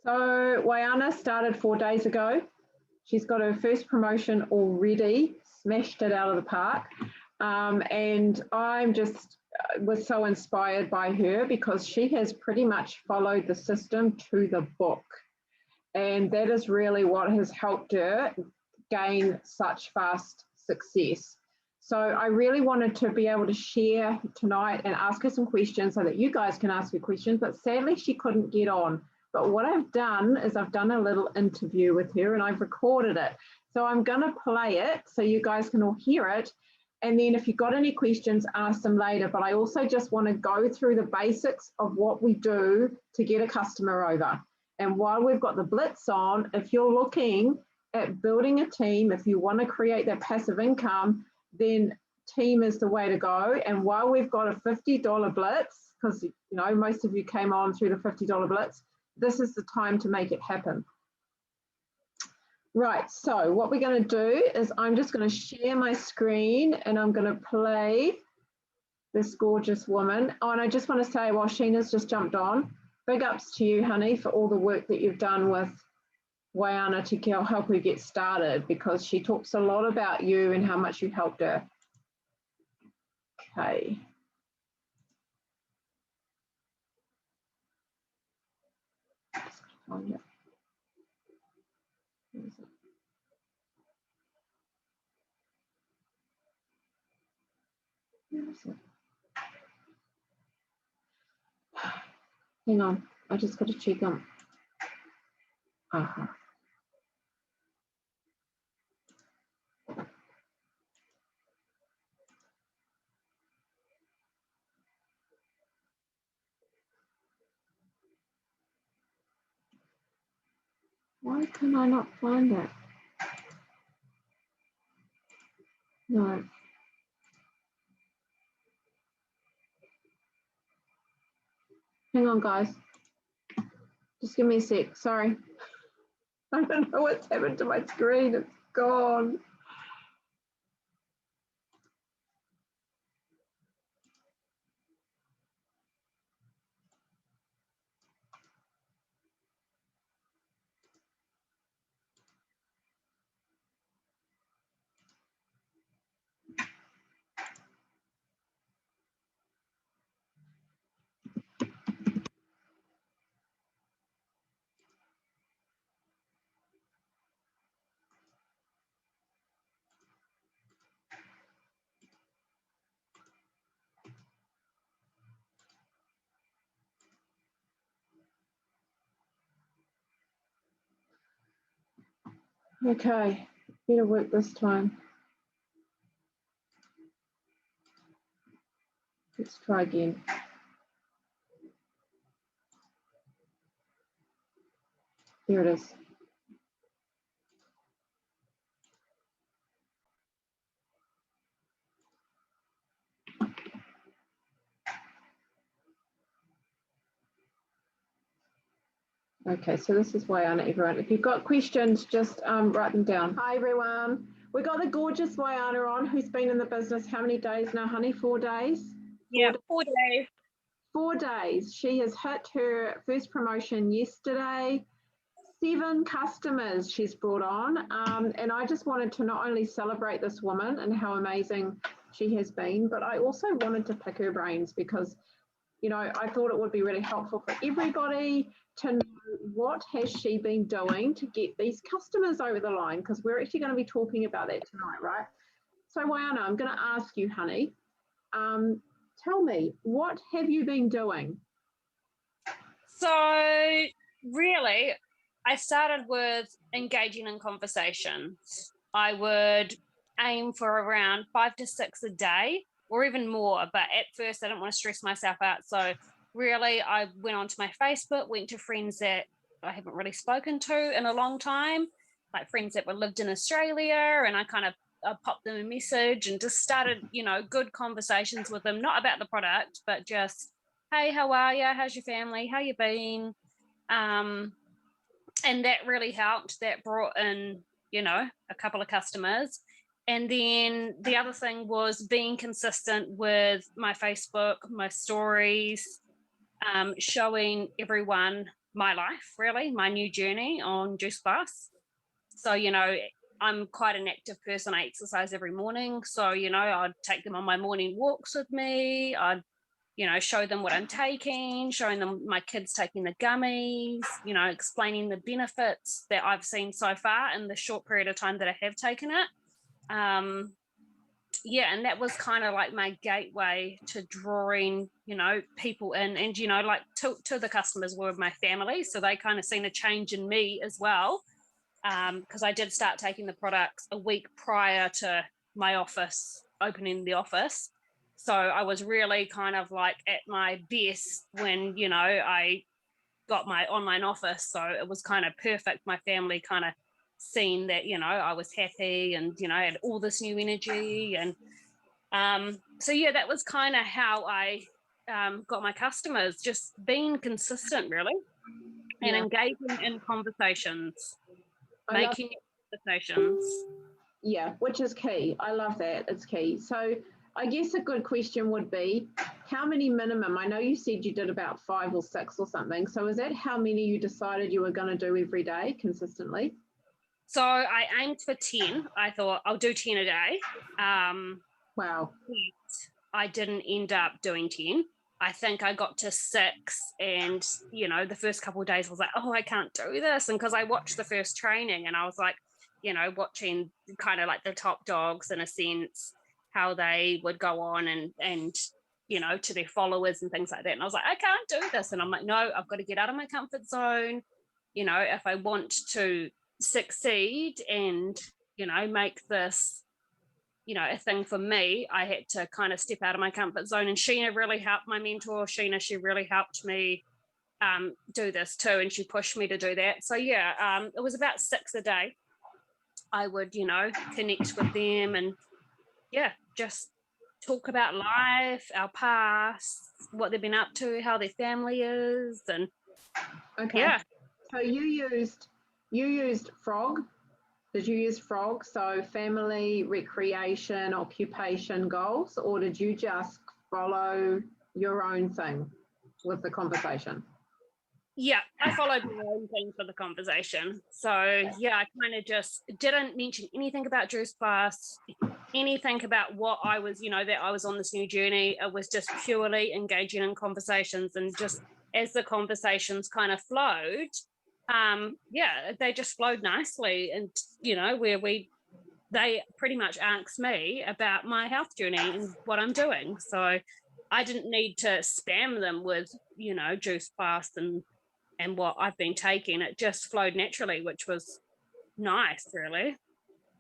So Waiana started 4 days ago. She's got her first promotion already, smashed it out of the park. And I'm just was so inspired by her because she has pretty much followed the system to the book. And that is really what has helped her gain such fast success. So I really wanted to be able to share tonight and ask her some questions so that you guys can ask her questions, but sadly she couldn't get on. But what I've done is I've done a little interview with her and I've recorded it. So I'm gonna play it so you guys can all hear it. And then if you've got any questions, ask them later. But I also just wanna go through the basics of what we do to get a customer over. And while we've got the blitz on, if you're looking at building a team, if you wanna create that passive income, then team is the way to go. And while we've got a $50 blitz, because you know most of you came on through the $50 blitz, this is the time to make it happen. Right, so what we're going to do is I'm just going to share my screen and I'm going to play this gorgeous woman. Oh, and I just want to say while Sheena's just jumped on, big ups to you, honey, for all the work that you've done with Waiana to help her get started, because she talks a lot about you and how much you helped her. Okay. Find it. Where is it? Where is it? Hang on, I just got to check on. Why can I not find it? No. Hang on, guys. Just give me a sec. Sorry. I don't know what's happened to my screen. It's gone. Okay, better work this time. Let's try again. There it is. Okay, so this is Waiana, everyone. If you've got questions, just write them down. Hi, everyone. We got the gorgeous Waiana on, who's been in the business how many days now, honey? 4 days? Yeah, 4 days. 4 days. She has hit her first promotion yesterday. 7 customers she's brought on. And I just wanted to not only celebrate this woman and how amazing she has been, but I also wanted to pick her brains because, you know, I thought it would be really helpful for everybody to know what has she been doing to get these customers over the line, because we're actually going to be talking about that tonight, right? So Waiana, I'm going to ask you, honey, tell me, what have you been doing? So really, I started with engaging in conversations. I would aim for around 5 to 6 a day or even more, but at first I didn't want to stress myself out. So really I went onto my Facebook, went to friends that I haven't really spoken to in a long time, like friends that were lived in Australia, and I kind of popped them a message and just started, you know, good conversations with them, not about the product, but just, hey, how are you? How's your family? How you been? And that really helped. That brought in, you know, a couple of customers. And then the other thing was being consistent with my Facebook, my stories, showing everyone my life, really, my new journey on Juice Plus. So, I'm quite an active person. I exercise every morning. So, I'd take them on my morning walks with me. I'd, show them what I'm taking, showing them my kids taking the gummies, explaining the benefits that I've seen so far in the short period of time that I have taken it. And that was kind of like my gateway to drawing, people in, and, like to the customers were my family. So they kind of seen a change in me as well. Because I did start taking the products a week prior to my office, opening the office. So I was really kind of like at my best when, I got my online office. So it was kind of perfect. My family kind of seen that, I was happy and, I had all this new energy. And that was kind of how I got my customers, just being consistent, really, and engaging in conversations. Making conversations. Yeah, which is key. I love that. It's key. So I guess a good question would be, how many minimum? I know you said you did about 5 or 6 or something. So is that how many you decided you were going to do every day consistently? So I aimed for 10. I thought I'll do 10 a day. Wow. I didn't end up doing 10. I think I got to 6, and the first couple of days I was like, oh, I can't do this. And because I watched the first training and I was like, watching kind of like the top dogs in a sense, how they would go on and to their followers and things like that. And I was like, I can't do this. And I'm like, no, I've got to get out of my comfort zone. If I want to succeed and, make this a thing for me, I had to kind of step out of my comfort zone. And Sheena really helped, my mentor, Sheena, she really helped me do this too. And she pushed me to do that. So it was about 6 a day. I would, connect with them and just talk about life, our past, what they've been up to, how their family is. And so you used Frog. Did you use Frog? So family, recreation, occupation goals, or did you just follow your own thing with the conversation? Yeah, I followed my own thing for the conversation. So I kind of just didn't mention anything about Juice Plus, anything about what I was, that I was on this new journey. It was just purely engaging in conversations, and just as the conversations kind of flowed, they just flowed nicely. And, where they pretty much asked me about my health journey and what I'm doing. So I didn't need to spam them with, Juice Plus and what I've been taking. It just flowed naturally, which was nice, really.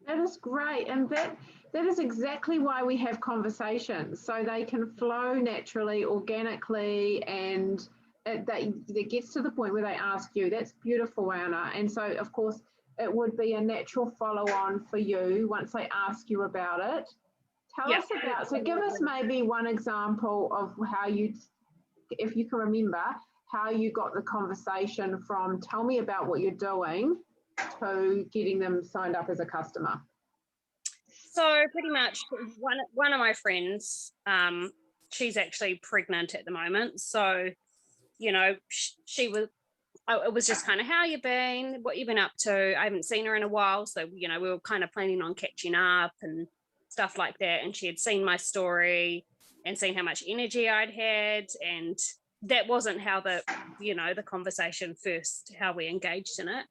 That is great. And that is exactly why we have conversations, so they can flow naturally, organically, and it gets to the point where they ask you. That's beautiful, Waiana. And so, of course, it would be a natural follow-on for you once they ask you about it. Tell us about, so give us maybe one example of how you, if you can remember, how you got the conversation from tell me about what you're doing to getting them signed up as a customer. So pretty much one of my friends, she's actually pregnant at the moment. So, she was, it was just kind of, how you been, what you've been up to. I haven't seen her in a while. So, we were kind of planning on catching up and stuff like that. And she had seen my story and seen how much energy I'd had. And that wasn't how the conversation first, how we engaged in it.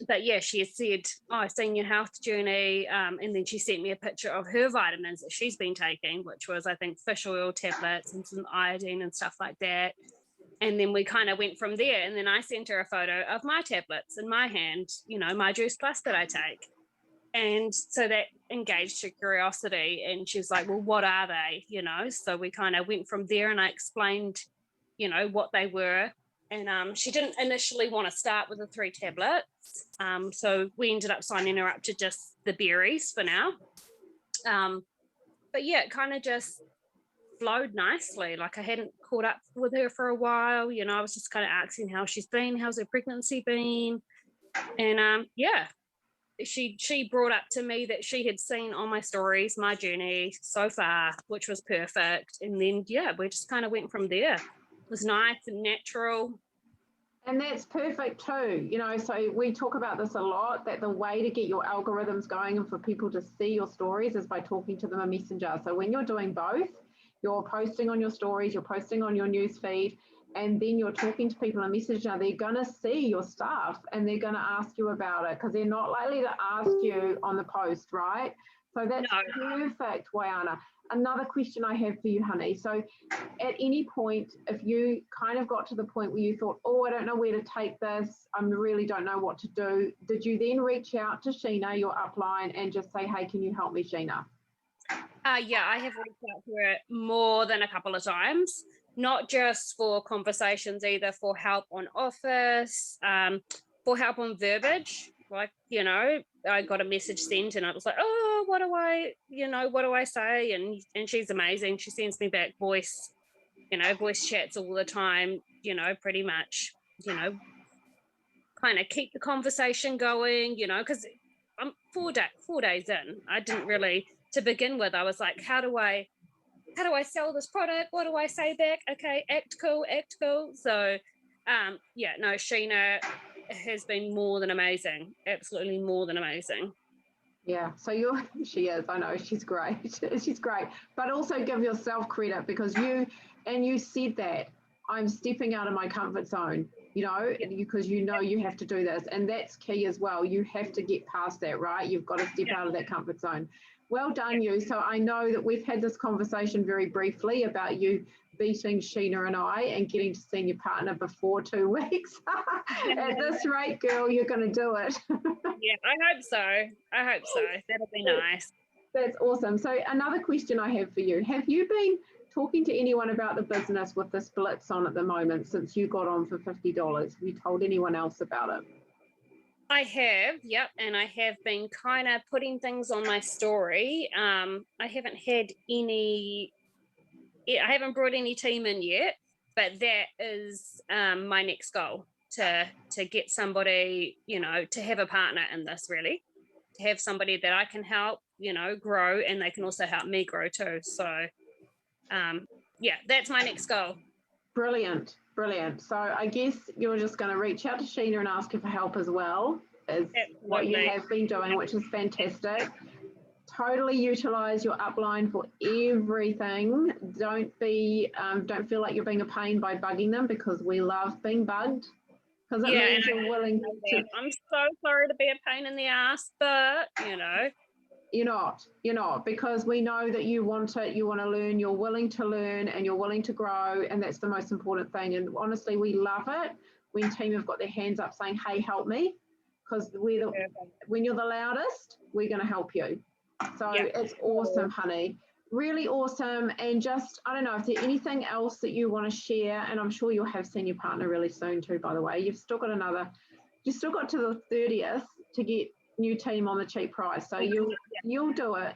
But she had said, oh, I've seen your health journey. And then she sent me a picture of her vitamins that she's been taking, which was, I think, fish oil tablets and some iodine and stuff like that. And then we kind of went from there. And then I sent her a photo of my tablets in my hand, my Juice Plus that I take. And so that engaged her curiosity. And she's like, well, what are they? So we kind of went from there, and I explained, what they were. And she didn't initially want to start with the 3 tablets. So we ended up signing her up to just the berries for now. But it kind of just flowed nicely. Like, I hadn't caught up with her for a while. I was just kind of asking how she's been, how's her pregnancy been. And she brought up to me that she had seen on my stories my journey so far, which was perfect. And then we just kind of went from there. was nice and natural. And that's perfect too. You know, so we talk about this a lot, that the way to get your algorithms going and for people to see your stories is by talking to them in Messenger. So when you're doing both, you're posting on your stories, you're posting on your news feed, and then you're talking to people in Messenger, they're going to see your stuff and they're going to ask you about it because they're not likely to ask you on the post, right? So that's perfect, Waiana. Another question I have for you, honey. So at any point, if you kind of got to the point where you thought, oh, I don't know where to take this, I really don't know what to do, did you then reach out to Sheena, your upline, and just say, hey, can you help me, Sheena? Yeah, I have reached out to her more than a couple of times, not just for conversations, either for help on office, for help on verbiage. Like, you know, I got a message sent and I was like, oh, what do I say? And she's amazing. She sends me back voice chats all the time, pretty much, kind of keep the conversation going, because I'm 4 days in. I didn't really, to begin with, I was like, how do I sell this product? What do I say back? Okay, act cool. So Sheena has been more than amazing. Absolutely more than amazing. Yeah, so she is, I know, she's great. She's great. But also give yourself credit because you said that I'm stepping out of my comfort zone, because you have to do this. And that's key as well. You have to get past that, right? You've got to step out of that comfort zone. Well done, you. So I know that we've had this conversation very briefly about you beating Sheena and I and getting to see your partner before 2 weeks. At this rate, girl, you're going to do it. Yeah, I hope so. That'll be nice. That's awesome. So another question I have for you. Have you been talking to anyone about the business with the splits on at the moment since you got on for $50? Have you told anyone else about it? I have, yep, and I have been kind of putting things on my story. I haven't brought any team in yet, but that is my next goal, to get somebody, to have a partner in this, really, to have somebody that I can help, grow, and they can also help me grow too. So, that's my next goal. Brilliant. So I guess you're just going to reach out to Sheena and ask her for help as well, is what you have been doing, which is fantastic. Totally utilize your upline for everything. Don't feel like you're being a pain by bugging them, because we love being bugged. Because it means you're willing to. I'm so sorry to be a pain in the ass, but You're not, because we know that you want it, you want to learn, you're willing to learn, and you're willing to grow, and that's the most important thing. And honestly, we love it when team have got their hands up saying, hey, help me, because when you're the loudest, we're going to help you. So it's awesome, honey. Really awesome. And just, I don't know, if there's anything else that you want to share, and I'm sure you'll have seen your partner really soon too, by the way. You've still got to the 30th to get new team on the cheap price. So you'll do it.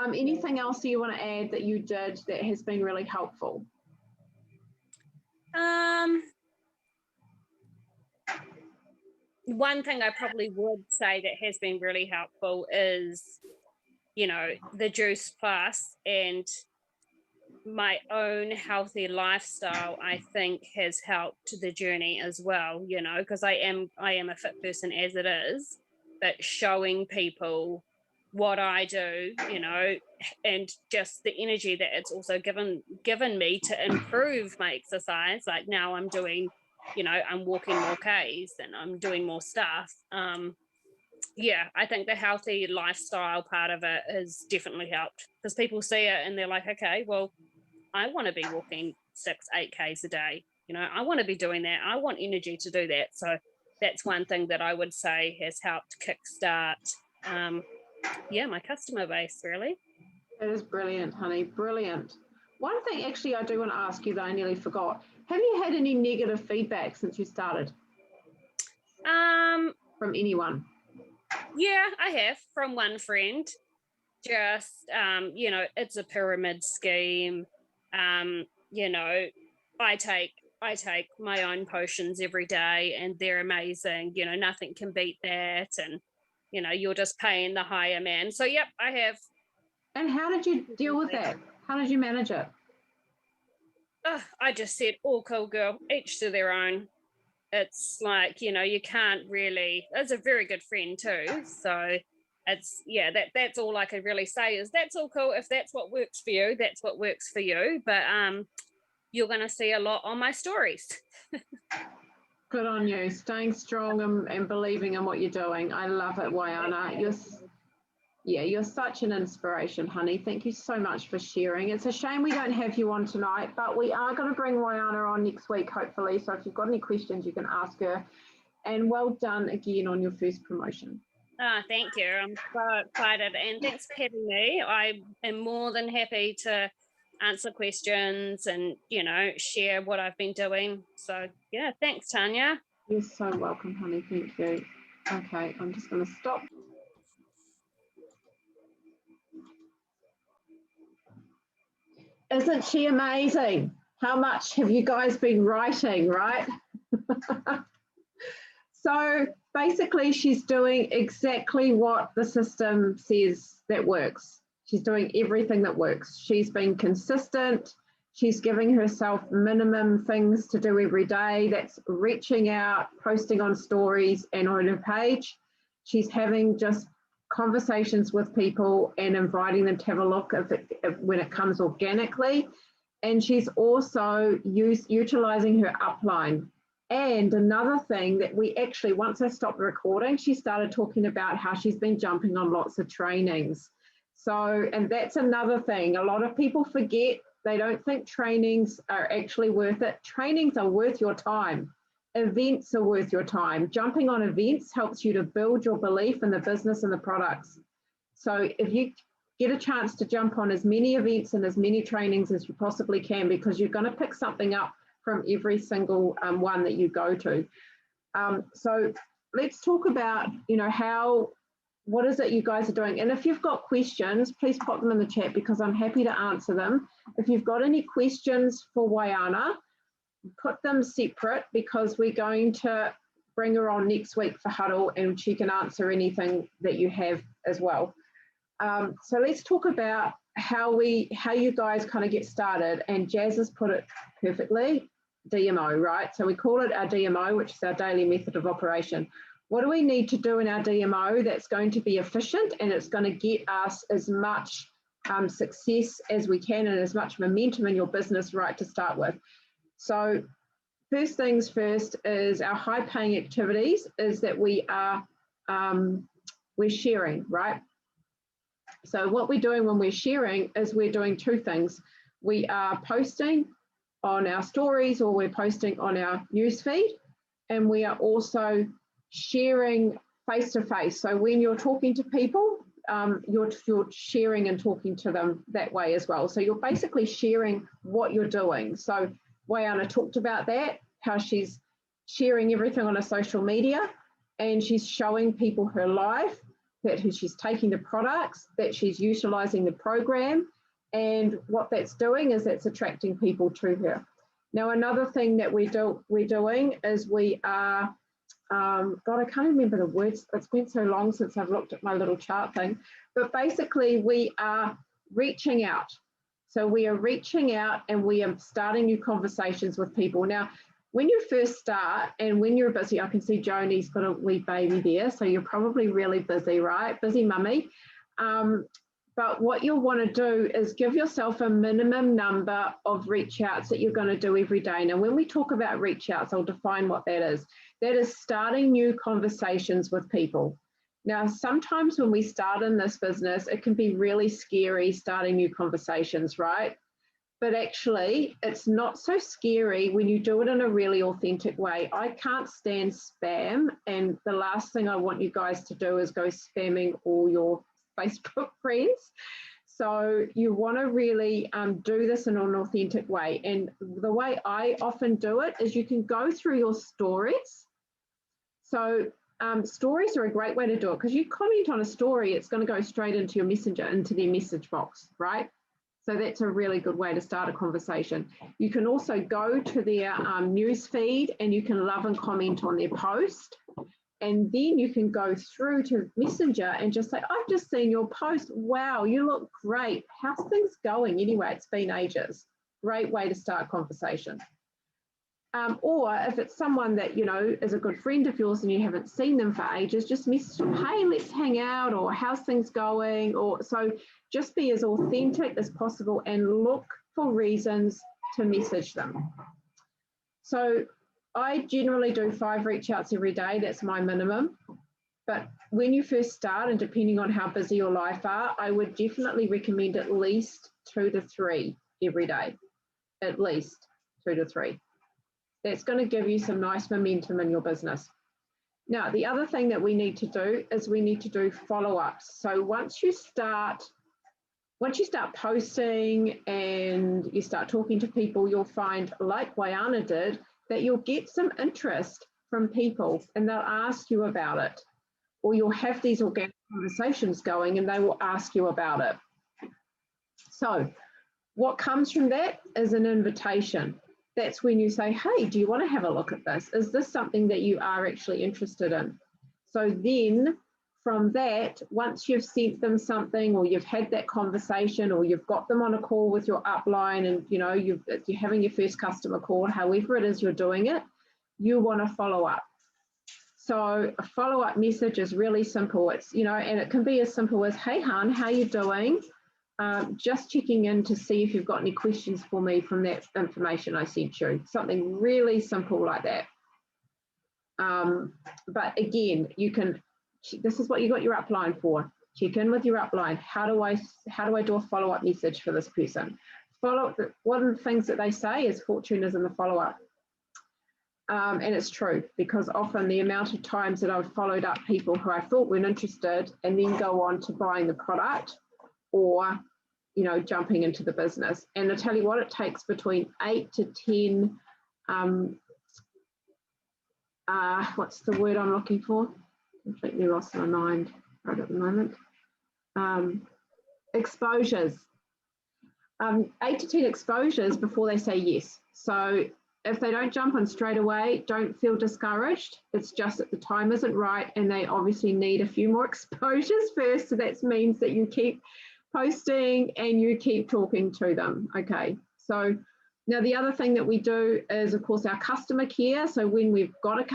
Anything else that you want to add that you did that has been really helpful? One thing I probably would say that has been really helpful is, the Juice Plus and my own healthy lifestyle, I think, has helped the journey as well, because I am a fit person as it is, but showing people what I do, and just the energy that it's also given me to improve my exercise. Like now I'm doing, I'm walking more Ks and I'm doing more stuff. I think the healthy lifestyle part of it has definitely helped, because people see it and they're like, okay, well, I want to be walking 6-8 Ks a day. I want to be doing that. I want energy to do that. So that's one thing that I would say has helped kickstart, my customer base, really. That is brilliant, honey. Brilliant. One thing actually I do want to ask you that I nearly forgot. Have you had any negative feedback since you started? From anyone? Yeah, I have, from one friend. Just, it's a pyramid scheme. I take my own potions every day and they're amazing. Nothing can beat that. And, you're just paying the higher man. So, yep, I have. And how did you deal with that? How did you manage it? I just said, all cool, girl, each to their own. It's like, you know, you can't really, it's a very good friend too. So it's, yeah, that's all I could really say is that's all cool. If that's what works for you, that's what works for you. But you're going to see a lot on my stories. Good on you, staying strong and believing in what you're doing. I love it, Waiana. You're such an inspiration, honey. Thank you so much for sharing. It's a shame we don't have you on tonight, but we are going to bring Waiana on next week, hopefully. So if you've got any questions, you can ask her. And well done again on your first promotion. Oh, thank you. I'm so excited. And thanks for having me. I am more than happy to answer questions and, you know, share what I've been doing. So, yeah, thanks, Tanya. You're so welcome, honey. Thank you. Okay, I'm just going to stop. Isn't she amazing? How much have you guys been writing, right? So basically, she's doing exactly what the system says that works. She's doing everything that works. She's been consistent. She's giving herself minimum things to do every day. That's reaching out, posting on stories and on her page. She's having just conversations with people and inviting them to have a look when it comes organically. And she's also utilizing her upline. And another thing that we actually, once I stopped recording, she started talking about how she's been jumping on lots of trainings. So, and that's another thing. A lot of people forget, they don't think trainings are actually worth it. Trainings are worth your time. Events are worth your time. Jumping on events helps you to build your belief in the business and the products. So if you get a chance to jump on as many events and as many trainings as you possibly can, because you're going to pick something up from every single one that you go to. So let's talk about, you know, what is it you guys are doing? And if you've got questions, please pop them in the chat because I'm happy to answer them. If you've got any questions for Waiana, put them separate because we're going to bring her on next week for Huddle and she can answer anything that you have as well. So let's talk about how you guys kind of get started. And Jazz has put it perfectly, DMO, right? So we call it our DMO, which is our daily method of operation. What do we need to do in our DMO that's going to be efficient and it's going to get us as much success as we can and as much momentum in your business right to start with? So first things first is our high paying activities is that we're sharing, right? So what we're doing when we're sharing is we're doing two things. We are posting on our stories or we're posting on our newsfeed, and we are also sharing face-to-face. So when you're talking to people, you're sharing and talking to them that way as well. So you're basically sharing what you're doing. So Waiana talked about that, how she's sharing everything on her social media and she's showing people her life, that she's taking the products, that she's utilizing the program, and what that's doing is it's attracting people to her. Now, another thing that we're doing is we are, God, I can't remember the words. It's been so long since I've looked at my little chart thing, but basically we are reaching out. So we are reaching out and we are starting new conversations with people. Now, when you first start and when you're busy, I can see Joni's got a wee baby there, so you're probably really busy, right? Busy mummy. But what you'll want to do is give yourself a minimum number of reach outs that you're going to do every day. Now, when we talk about reach outs, I'll define what that is. That is starting new conversations with people. Now, sometimes when we start in this business, it can be really scary starting new conversations, right? But actually, it's not so scary when you do it in a really authentic way. I can't stand spam, and the last thing I want you guys to do is go spamming all your Facebook friends. So you want to really do this in an authentic way. And the way I often do it is you can go through your stories. So stories are a great way to do it because you comment on a story, it's going to go straight into your messenger, into their message box, right? So that's a really good way to start a conversation. You can also go to their news feed and you can love and comment on their post. And then you can go through to Messenger and just say, I've just seen your post. Wow, you look great. How's things going? Anyway, it's been ages, Great way to start conversation. Or if it's someone that, you know, is a good friend of yours and you haven't seen them for ages, just message them, hey, let's hang out, or how's things going? Or so just be as authentic as possible and look for reasons to message them. So I generally do 5 reach outs every day. That's my minimum. But when you first start, and depending on how busy your life are, I would definitely recommend at least 2 to 3 every day, at least 2 to 3. That's going to give you some nice momentum in your business. Now, the other thing that we need to do is we need to do follow-ups. So once you start posting and you start talking to people, you'll find, like Waiana did, that you'll get some interest from people and they'll ask you about it. Or you'll have these organic conversations going and they will ask you about it. So what comes from that is an invitation. That's when you say, hey, do you want to have a look at this? Is this something that you are actually interested in? So then from that, once you've sent them something or you've had that conversation or you've got them on a call with your upline and, you know, you're having your first customer call, however it is you're doing it, you want to follow up. So a follow-up message is really simple. It's, you know, and it can be as simple as, hey, hon, how you doing? Just checking in to see if you've got any questions for me from that information I sent you. Something really simple like that. But again, you can, this is what you got your upline for. Check in with your upline. How do I do a follow-up message for this person? One of the things that they say is fortune is in the follow-up. And it's true, because often the amount of times that I've followed up people who I thought weren't interested and then go on to buying the product or, you know, jumping into the business. And I tell you what, it takes between 8 to 10, what's the word I'm looking for? Completely lost my mind right at the moment. Exposures. 8 to 10 exposures before they say yes. So if they don't jump on straight away, don't feel discouraged. It's just that the time isn't right and they obviously need a few more exposures first. So that means that you keep posting and you keep talking to them. Okay, so now the other thing that we do is, of course, our customer care. So when we've got a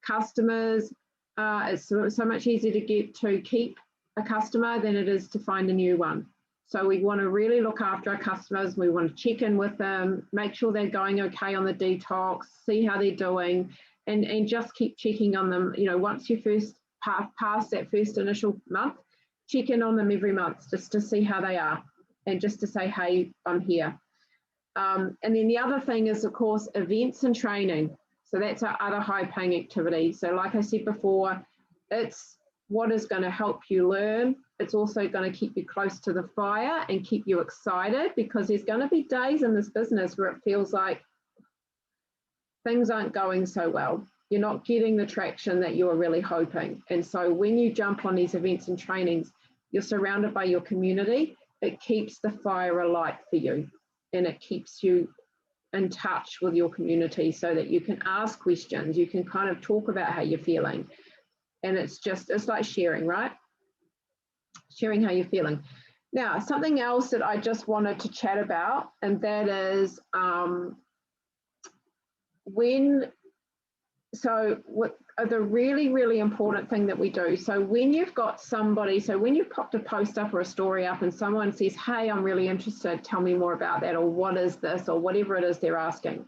customers, it's so much easier to keep a customer than it is to find a new one. So we want to really look after our customers. We want to check in with them, make sure they're going okay on the detox, see how they're doing, and just keep checking on them. You know, once you first pass that first initial month, check in on them every month just to see how they are and just to say, hey, I'm here. And then the other thing is, of course, events and training. So that's our other high-paying activity. So like I said before, it's what is going to help you learn. It's also going to keep you close to the fire and keep you excited, because there's going to be days in this business where it feels like things aren't going so well. You're not getting the traction that you were really hoping. And so when you jump on these events and trainings, you're surrounded by your community. It keeps the fire alight for you and it keeps you in touch with your community so that you can ask questions. You can kind of talk about how you're feeling. And it's like sharing, right? Sharing how you're feeling. Now, something else that I just wanted to chat about, and that is the really, really important thing that we do. So when you've got somebody, so when you've popped a post up or a story up and someone says, hey, I'm really interested, tell me more about that, or what is this, or whatever it is they're asking.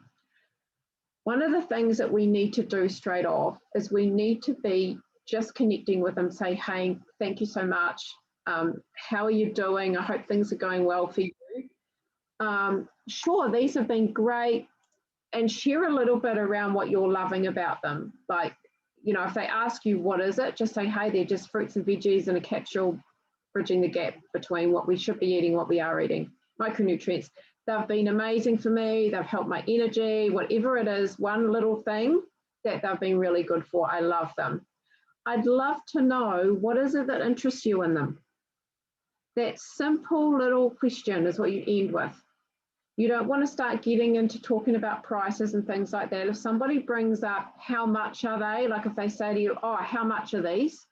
One of the things that we need to do straight off is we need to be just connecting with them, say, hey, thank you so much. How are you doing? I hope things are going well for you. Sure, these have been great. And share a little bit around what you're loving about them. Like, you know, if they ask you, what is it? Just say, hey, they're just fruits and veggies in a capsule, bridging the gap between what we should be eating, what we are eating. Micronutrients. They've been amazing for me. They've helped my energy, whatever it is, one little thing that they've been really good for. I love them. I'd love to know, what is it that interests you in them? That simple little question is what you end with. You don't want to start getting into talking about prices and things like that. If somebody brings up how much are they, like if they say to you, oh, how much are these?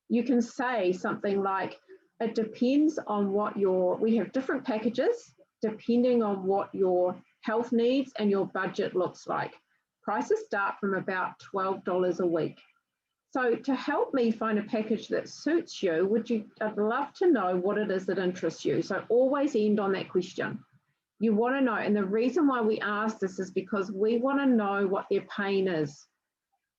You can say something like, it depends on what we have different packages depending on what your health needs and your budget looks like. Prices start from about $12 a week. So to help me find a package that suits you, I'd love to know what it is that interests you. So always end on that question. You want to know, and the reason why we ask this is because we want to know what their pain is.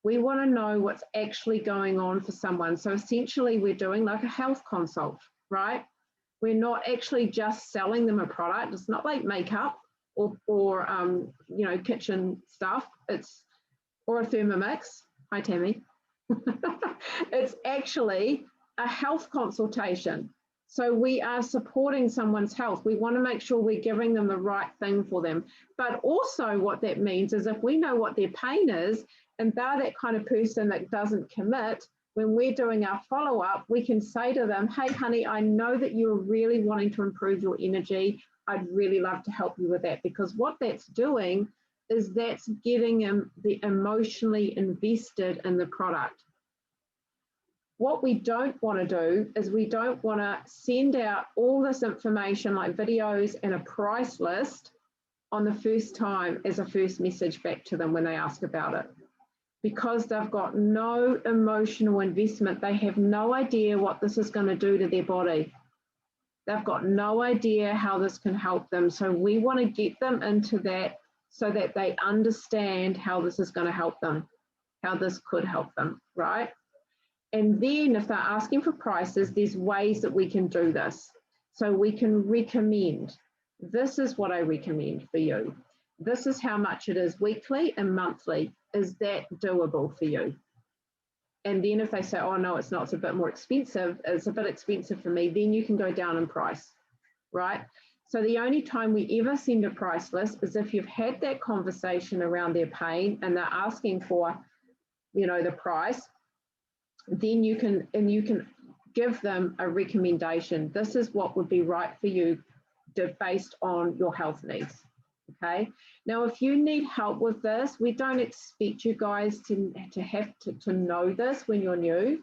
We want to know what's actually going on for someone. So essentially we're doing like a health consult, right? We're not actually just selling them a product. It's not like makeup or you know, kitchen stuff. Or a Thermomix. Hi, Tammy. It's actually a health consultation. So we are supporting someone's health. We want to make sure we're giving them the right thing for them. But also what that means is if we know what their pain is, and they're that kind of person that doesn't commit, when we're doing our follow-up, we can say to them, hey, honey, I know that you're really wanting to improve your energy. I'd really love to help you with that, because what that's doing is that's getting them emotionally invested in the product. What we don't want to do is we don't want to send out all this information like videos and a price list on the first time as a first message back to them when they ask about it. Because they've got no emotional investment, they have no idea what this is going to do to their body. They've got no idea how this can help them. So we want to get them into that so that they understand how this is going to help them, how this could help them, right? And then if they're asking for prices, there's ways that we can do this. So we can recommend, this is what I recommend for you. This is how much it is weekly and monthly. Is that doable for you? And then if they say, oh no, it's not, it's a bit more expensive, it's a bit expensive for me, then you can go down in price, right? So the only time we ever send a price list is if you've had that conversation around their pain and they're asking for, you know, the price, then you can give them a recommendation. This is what would be right for you based on your health needs. Okay. Now, if you need help with this, we don't expect you guys to have to know this when you're new.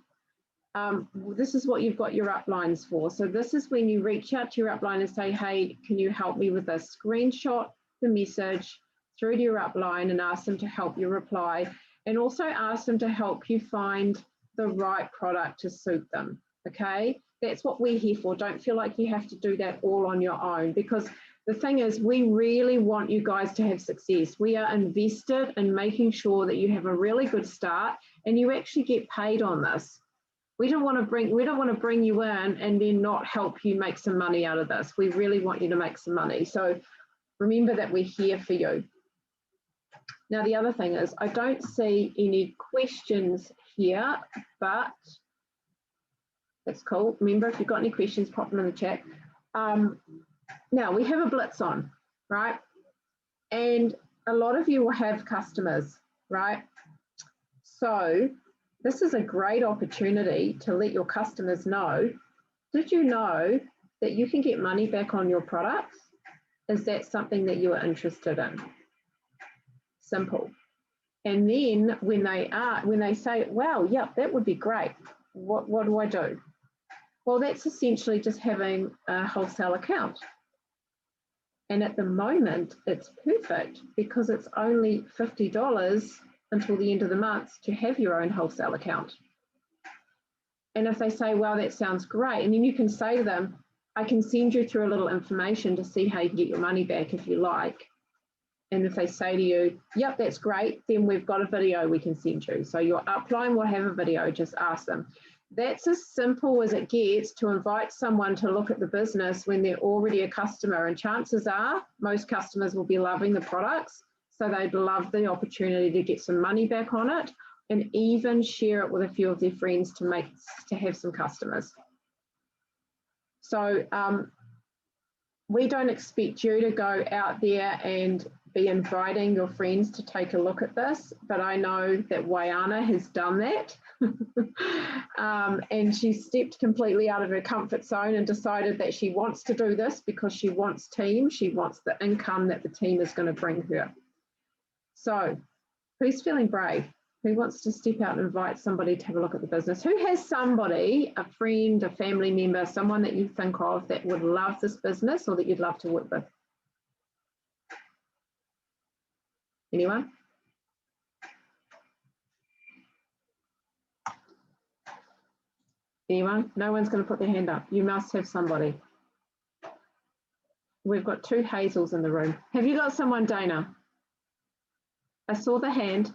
This is what you've got your uplines for. So this is when you reach out to your upline and say, hey, can you help me with this? Screenshot the message through to your upline and ask them to help you reply, and also ask them to help you find the right product to suit them. Okay. That's what we're here for. Don't feel like you have to do that all on your own, because the thing is, we really want you guys to have success. We are invested in making sure that you have a really good start and you actually get paid on this. We don't want to bring you in and then not help you make some money out of this. We really want you to make some money. So remember that we're here for you. Now, the other thing is, I don't see any questions here, but that's cool. Remember, if you've got any questions, pop them in the chat. Now, we have a blitz on, right? And a lot of you will have customers, right? So this is a great opportunity to let your customers know, did you know that you can get money back on your products? Is that something that you are interested in? Simple. And then when they say, wow, yep, that would be great. What do I do? Well, that's essentially just having a wholesale account. And at the moment, it's perfect because it's only $50 until the end of the month to have your own wholesale account. And if they say, well, that sounds great, and then you can say to them, I can send you through a little information to see how you can get your money back if you like. And if they say to you, yep, that's great, then we've got a video we can send you. So your upline will have a video, just ask them. That's as simple as it gets to invite someone to look at the business when they're already a customer. And chances are most customers will be loving the products. So they'd love the opportunity to get some money back on it and even share it with a few of their friends to have some customers. So we don't expect you to go out there and be inviting your friends to take a look at this, but I know that Waiana has done that. And she stepped completely out of her comfort zone and decided that she wants to do this because she wants team, she wants the income that the team is going to bring her. So who's feeling brave? Who wants to step out and invite somebody to have a look at the business? Who has somebody, a friend, a family member, someone that you think of that would love this business or that you'd love to work with? Anyone? Anyone? No one's going to put their hand up. You must have somebody. We've got 2 Hazels in the room. Have you got someone, Dana? I saw the hand.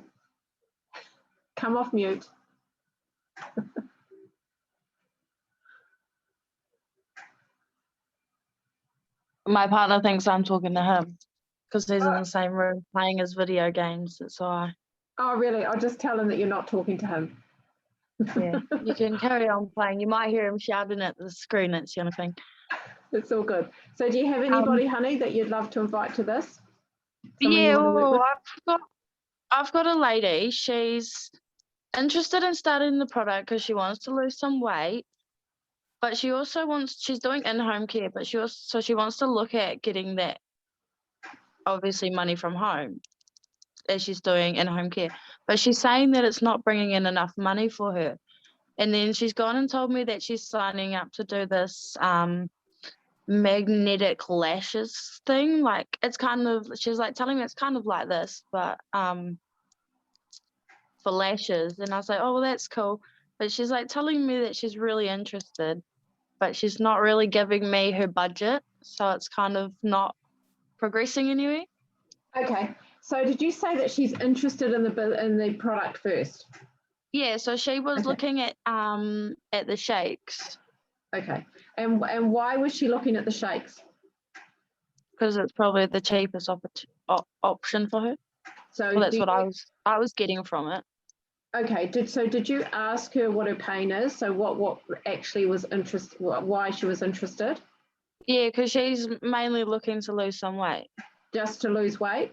Come off mute. My partner thinks I'm talking to him because he's in the same room playing his video games. That's why. Oh, really? I'll just tell him that you're not talking to him. Yeah, you can carry on playing. You might hear him shouting at the screen. That's the only thing. It's all good. So do you have anybody, honey, that you'd love to invite to this? Someone you Yeah, want to work well, with? I've got a lady. She's interested in starting the product because she wants to lose some weight, but she also wants. She's doing in-home care, but she wants to look at getting that, obviously, money from home as she's doing in-home care. But she's saying that it's not bringing in enough money for her. And then she's gone and told me that she's signing up to do this magnetic lashes thing. Like it's kind of, she's like telling me it's kind of like this, but for lashes. And I was like, oh, well, that's cool. But she's like telling me that she's really interested, but she's not really giving me her budget. So it's kind of not progressing anywhere. Okay. So did you say that she's interested in the product first? Yeah, so she was looking at the shakes. Okay. And why was she looking at the shakes? Because it's probably the cheapest option for her. So well, that's what I was getting from it. Okay. Did you ask her what her pain is? So what actually was why she was interested? Yeah, because she's mainly looking to lose some weight. Just to lose weight?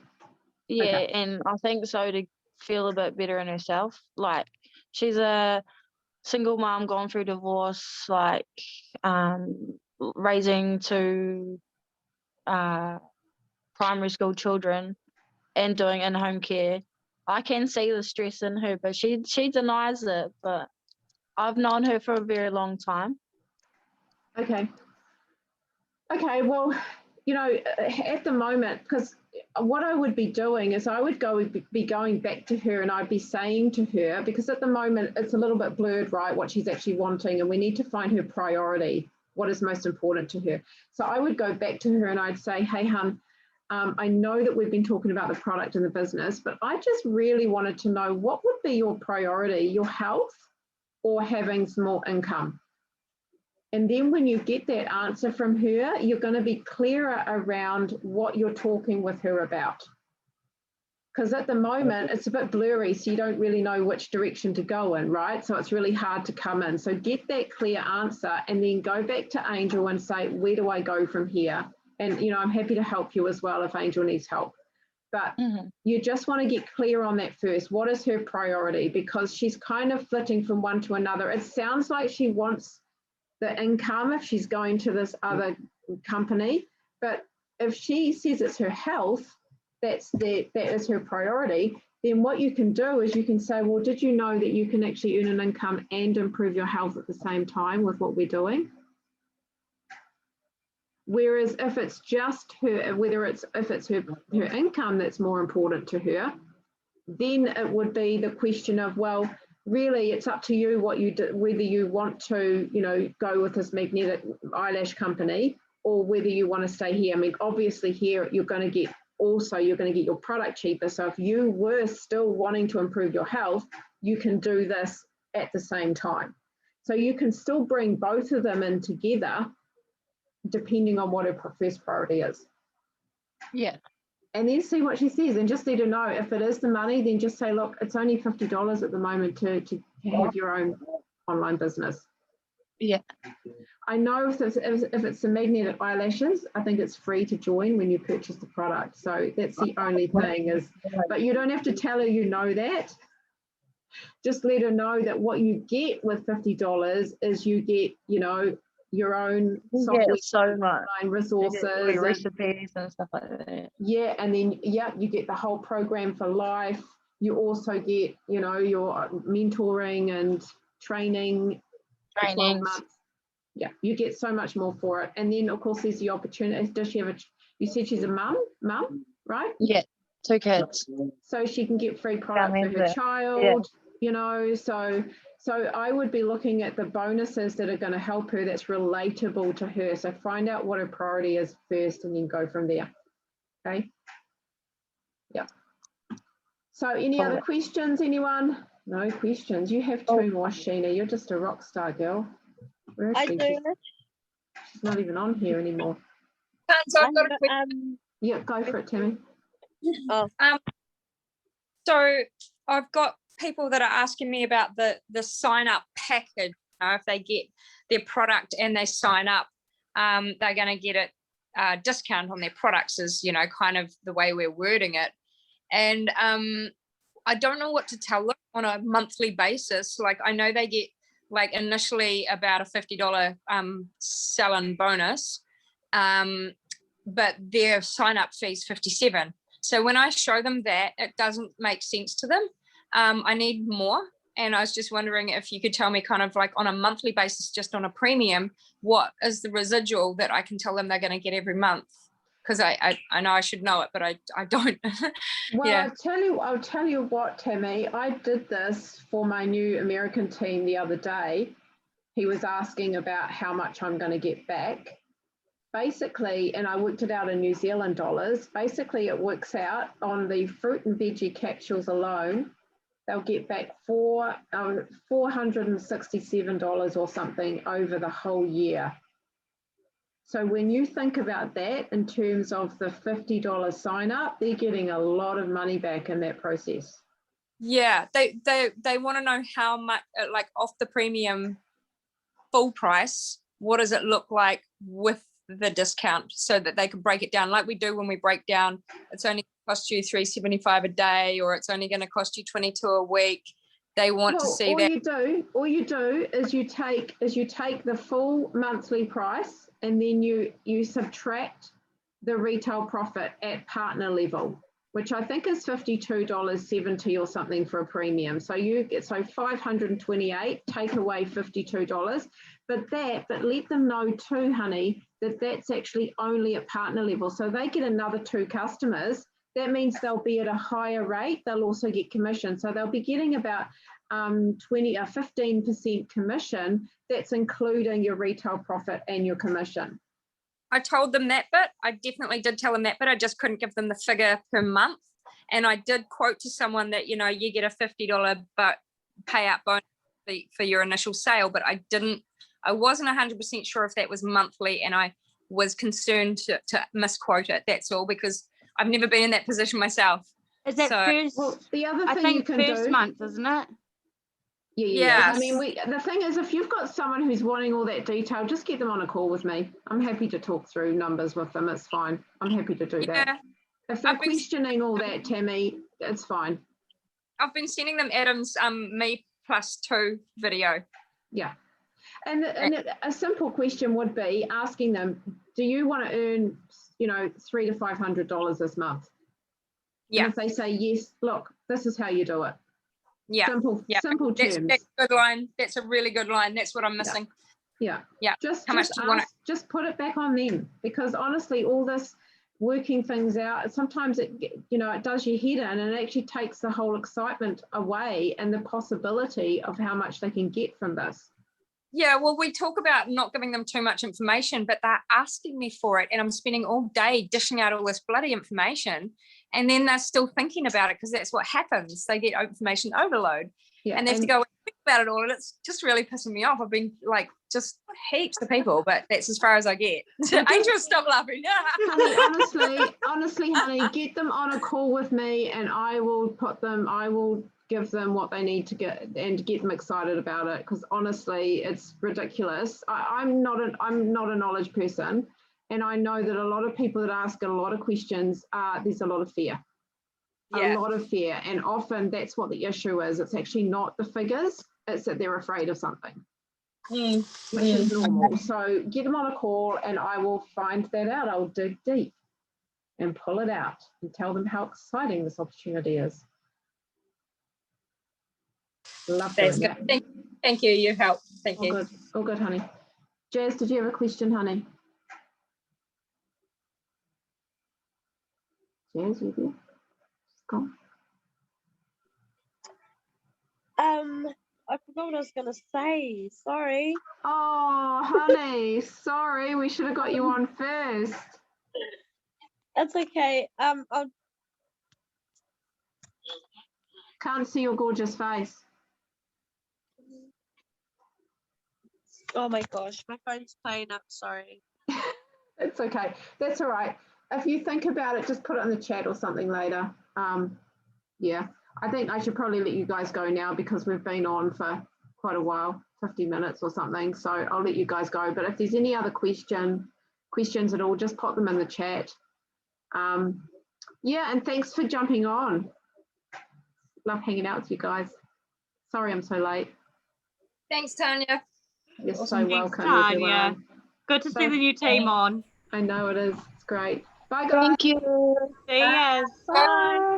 Yeah, Okay. and I think so to feel a bit better in herself. Like she's a single mom, gone through divorce, like raising 2 primary school children and doing in-home care. I can see the stress in her, but she denies it. But I've known her for a very long time. Okay. Okay, well, you know, at the moment, because what I would be doing is I would be going back to her and I'd be saying to her, because at the moment it's a little bit blurred, right, what she's actually wanting, and we need to find her priority, what is most important to her. So I would go back to her and I'd say, hey, hun, I know that we've been talking about the product and the business, but I just really wanted to know what would be your priority, your health or having some more income? And then when you get that answer from her, you're going to be clearer around what you're talking with her about. Because at the moment, it's a bit blurry, so you don't really know which direction to go in, right? So it's really hard to come in. So get that clear answer and then go back to Angel and say, where do I go from here? And, you know, I'm happy to help you as well if Angel needs help. But you just want to get clear on that first. What is her priority? Because she's kind of flitting from one to another. It sounds like she wants the income if she's going to this other company, but if she says it's her health, that is her priority, then what you can do is you can say, well, did you know that you can actually earn an income and improve your health at the same time with what we're doing? Whereas if it's just her, if it's her income that's more important to her, then it would be the question of, well, really, it's up to you what you do, whether you want to, you know, go with this magnetic eyelash company or whether you want to stay here. I mean, obviously here you're going to get your product cheaper. So if you were still wanting to improve your health, you can do this at the same time. So you can still bring both of them in together depending on what her first priority is. Yeah. And then see what she says and just let her know if it is the money, then just say, look, it's only $50 at the moment to have your own online business. Yeah. I know if it's the magnetic eyelashes, I think it's free to join when you purchase the product. So that's the only thing is, but you don't have to tell her you know that. Just let her know that what you get with $50 is you get, you know, your own software, so much resources, recipes and stuff like that. Yeah, and then you get the whole program for life. You also get, you know, your mentoring and training. For 12 months. Yeah, you get so much more for it. And then of course there's the opportunity. Does she have you said she's a mum, right? Yeah. 2 kids. So she can get free product for her Amazing. child, you know, so I would be looking at the bonuses that are going to help her that's relatable to her. So find out what her priority is first and then go from there. Okay. Yeah. So any other questions, anyone? No questions. You have 2 more, Sheena. You're just a rock star, girl. Where is I she? do. She's not even on here anymore. So I've got a question. Yeah, go for it, Tammy. So I've got people that are asking me about the sign up package. You know, if they get their product and they sign up, they're going to get a discount on their products, is, you know, kind of the way we're wording it. And I don't know what to tell them on a monthly basis. Like, I know they get like initially about a $50 sell-in bonus, but their sign up fee is $57. So when I show them that, it doesn't make sense to them. I need more. And I was just wondering if you could tell me kind of like on a monthly basis, just on a premium, what is the residual that I can tell them they're going to get every month? Because I know I should know it, but I don't. Well, Yeah. I'll tell you what, Tammy, I did this for my new American team the other day. He was asking about how much I'm going to get back. Basically, and I worked it out in New Zealand dollars, basically it works out on the fruit and veggie capsules alone, they'll get back $467 or something over the whole year. So when you think about that in terms of the $50 sign up, they're getting a lot of money back in that process. Yeah, they want to know how much, like off the premium full price, what does it look like with the discount, so that they can break it down like we do when we break down, it's only cost you $375 a day, or it's only going to cost you $22 a week. They want to see that. All you do is you take the full monthly price, and then you subtract the retail profit at partner level, which I think is $52.70 or something for a premium. So you get $528, take away $52, but let them know too, honey, that that's actually only at partner level. So they get another 2 customers. That means they'll be at a higher rate. They'll also get commission. So they'll be getting about 15% commission. That's including your retail profit and your commission. I told them that bit. I definitely did tell them that bit. I just couldn't give them the figure per month. And I did quote to someone that, you know, you get a $50 payout bonus for your initial sale, but I wasn't 100% sure if that was monthly, and I was concerned to misquote it. That's all, because I've never been in that position myself. Is that first? Well, the other I thing think you can first do, month, isn't it? Yeah. I mean, the thing is, if you've got someone who's wanting all that detail, just get them on a call with me. I'm happy to talk through numbers with them. It's fine. I'm happy to do that. If they're questioning all that, Tammy, it's fine. I've been sending them Adam's me plus 2 video. Yeah. And a simple question would be asking them, do you want to earn, you know, $300 to $500 this month? Yeah. And if they say yes, look, this is how you do it. Yeah. Simple terms. That's a good line. That's a really good line. That's what I'm missing. Yeah. Just how much do you want it? Just put it back on them, because honestly, all this working things out, sometimes it does your head in, and it actually takes the whole excitement away and the possibility of how much they can get from this. Yeah, well, we talk about not giving them too much information, but they're asking me for it, and I'm spending all day dishing out all this bloody information, and then they're still thinking about it, because that's what happens. They get information overload, and they have to go and think about it all, and it's just really pissing me off. I've been like just heaps of people, but that's as far as I get. Angel, stop laughing. Honey, honestly, honey, get them on a call with me, and I will give them what they need to get and get them excited about it, because honestly, it's ridiculous. I'm not a knowledge person, and I know that a lot of people that ask a lot of questions, there's a lot of fear. A lot of fear, and often that's what the issue is. It's actually not the figures, it's that they're afraid of something, which is normal. So get them on a call, and I will find that out. I'll dig deep and pull it out and tell them how exciting this opportunity is. Love That's doing good. that. Thank you. You help. Thank you. Good. All good, honey. Jazz, did you have a question, honey? Jazz, you there? Go. I forgot what I was gonna say. Sorry. Oh, honey, sorry. We should have got you on first. That's okay. Can't see your gorgeous face. Oh my gosh, my phone's playing up. Sorry. It's okay. That's all right. If you think about it, just put it in the chat or something later. Yeah, I think I should probably let you guys go now because we've been on for quite a while, 50 minutes or something. So I'll let you guys go. But if there's any other questions at all, just pop them in the chat. Yeah, and thanks for jumping on. Love hanging out with you guys. Sorry I'm so late. Thanks, Tanya. You're so Thanks, welcome, Tanya. everyone. Good to So- see the new team on. I know it is. It's great. Bye, guys. Thank you. See ya. Bye.